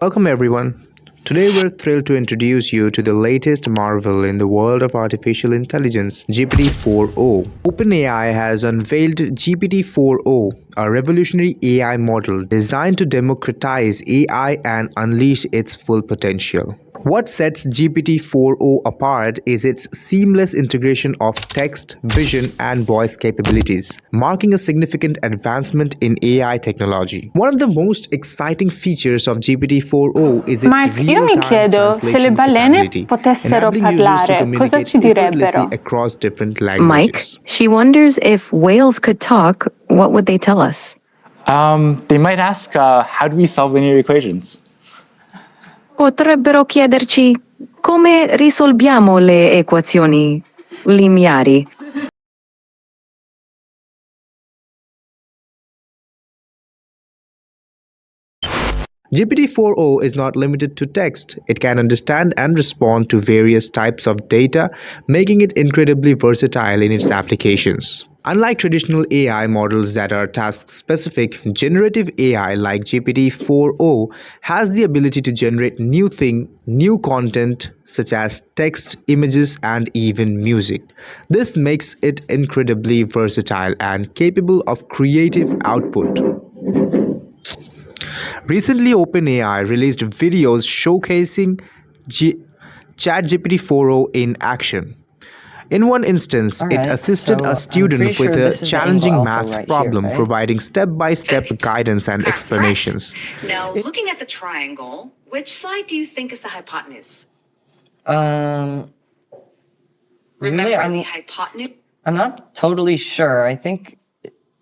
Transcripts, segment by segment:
Welcome everyone. Today we're thrilled to introduce you to the latest marvel in the world of artificial intelligence, GPT-4o. OpenAI has unveiled GPT-4o, a revolutionary AI model designed to democratize AI and unleash its full potential. What sets GPT-4o apart is its seamless integration of text, vision, and voice capabilities, marking a significant advancement in AI technology. One of the most exciting features of GPT-4o is its Mark, io mi real-time chiedo se le translation balene capability, potessero enabling users to parlare, cosa communicate ci effortlessly direbbero? across different Mike, languages. she wonders if whales could talk, what would they tell us? They might ask, how do we solve linear equations? Potrebbero chiederci come risolviamo le equazioni lineari. GPT-4o is not limited to text. It can understand and respond to various types of data, making it incredibly versatile in its applications. Unlike traditional AI models that are task-specific, generative AI like GPT-4o has the ability to generate new content such as text, images, and even music. This makes it incredibly versatile and capable of creative output. Recently, OpenAI released videos showcasing ChatGPT 4o in action. In one instance, it assisted a student with a challenging math problem, providing step-by-step guidance and explanations. Now, looking at the triangle, which side do you think is the hypotenuse? Really, Remember the hypotenuse? I'm not totally sure. I think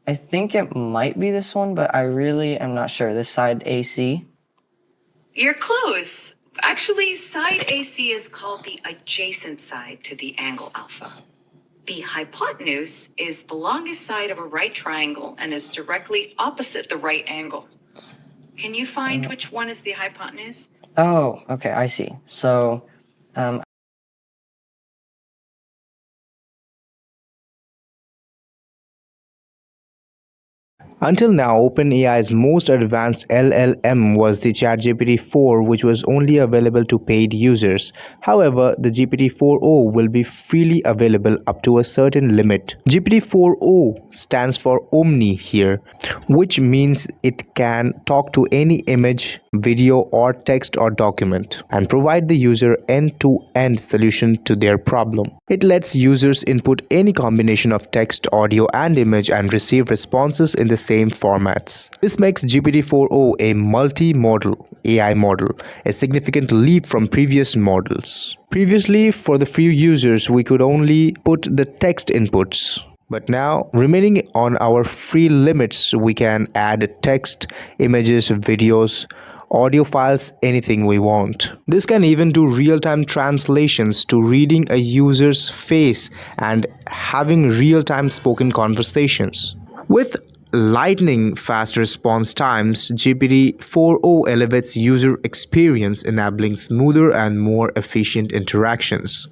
it might be this one, but I really am not sure. This side AC. You're close. Actually, side AC is called the adjacent side to the angle alpha. The hypotenuse is the longest side of a right triangle and is directly opposite the right angle. Can you find which one is the hypotenuse? Oh, okay, I see. So, Until now, OpenAI's most advanced LLM was the ChatGPT 4, which was only available to paid users. However, the GPT 4o will be freely available up to a certain limit. GPT 4o stands for Omni here, which means it can talk to any image, video, or text or document and provide the user end-to-end solution to their problem. It lets users input any combination of text, audio, and image and receive responses in the same formats. This makes GPT-4o a multi-modal AI model, a significant leap from previous models. Previously, for the few users, we could only put the text inputs. But now, remaining on our free limits, we can add text, images, videos, audio files, anything we want. This can even do real-time translations to reading a user's face and having real-time spoken conversations. With lightning fast response times, GPT-4o elevates user experience, enabling smoother and more efficient interactions.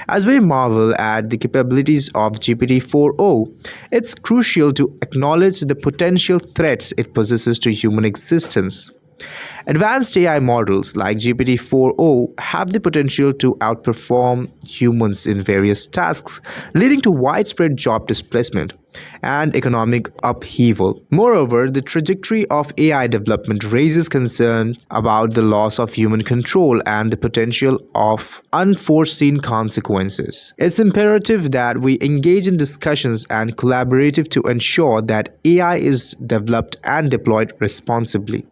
As we marvel at the capabilities of GPT-4o, it's crucial to acknowledge the potential threats it possesses to human existence. Advanced AI models like GPT-4o have the potential to outperform humans in various tasks, leading to widespread job displacement and economic upheaval. Moreover, the trajectory of AI development raises concerns about the loss of human control and the potential of unforeseen consequences. It's imperative that we engage in discussions and collaborative to ensure that AI is developed and deployed responsibly.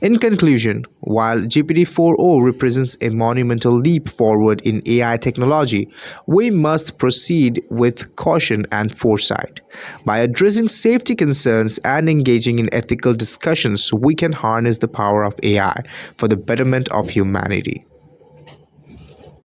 In conclusion, while GPT-4o represents a monumental leap forward in AI technology, we must proceed with caution and foresight. By addressing safety concerns and engaging in ethical discussions, we can harness the power of AI for the betterment of humanity.